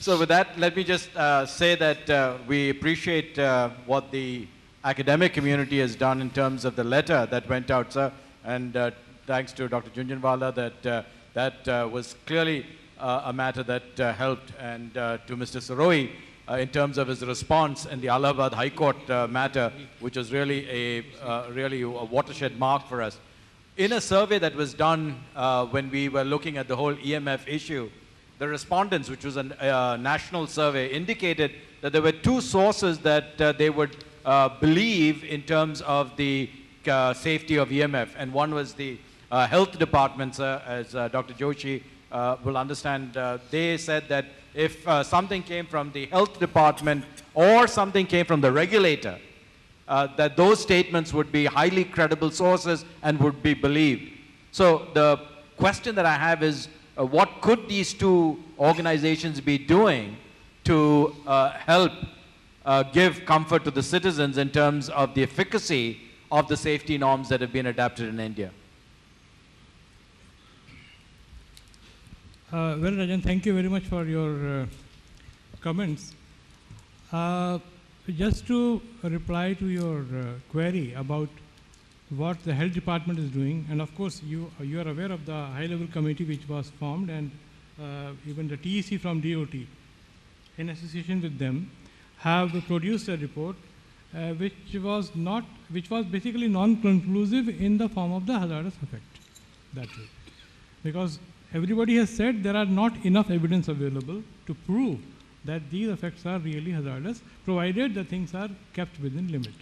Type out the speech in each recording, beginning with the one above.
So with that, let me just say that we appreciate what the academic community has done in terms of the letter that went out, sir. And thanks to Dr. Jhunjhunwala that was clearly a matter that helped, and to Mr. Siroi in terms of his response in the Allahabad High Court matter, which was really a watershed mark for us. In a survey that was done when we were looking at the whole EMF issue, the respondents, which was a national survey, indicated that there were two sources that they would believe in terms of the safety of EMF. And one was the health department, sir, as Dr. Joshi will understand. They said that if something came from the health department or something came from the regulator, that those statements would be highly credible sources and would be believed. So the question that I have is, what could these two organizations be doing to help give comfort to the citizens in terms of the efficacy of the safety norms that have been adapted in India? Well, Rajan, thank you very much for your comments. Just to reply to your query about what the health department is doing, and of course you are aware of the high-level committee which was formed, and even the TEC from DOT, in association with them, have produced a report which was basically non-conclusive in the form of the hazardous effect. That way, because everybody has said there are not enough evidence available to prove that these effects are really hazardous, provided the things are kept within limit.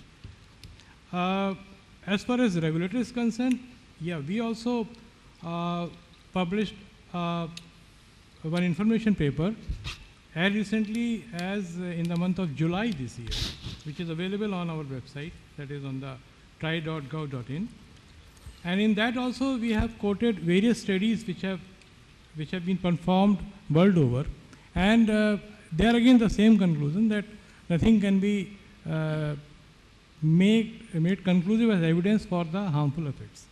As far as the regulator is concerned, yeah, we also published one information paper as recently as in the month of July this year, which is available on our website, that is on the tri.gov.in. And in that also we have quoted various studies which have been performed world over, and there again the same conclusion, that nothing can be made conclusive as evidence for the harmful effects.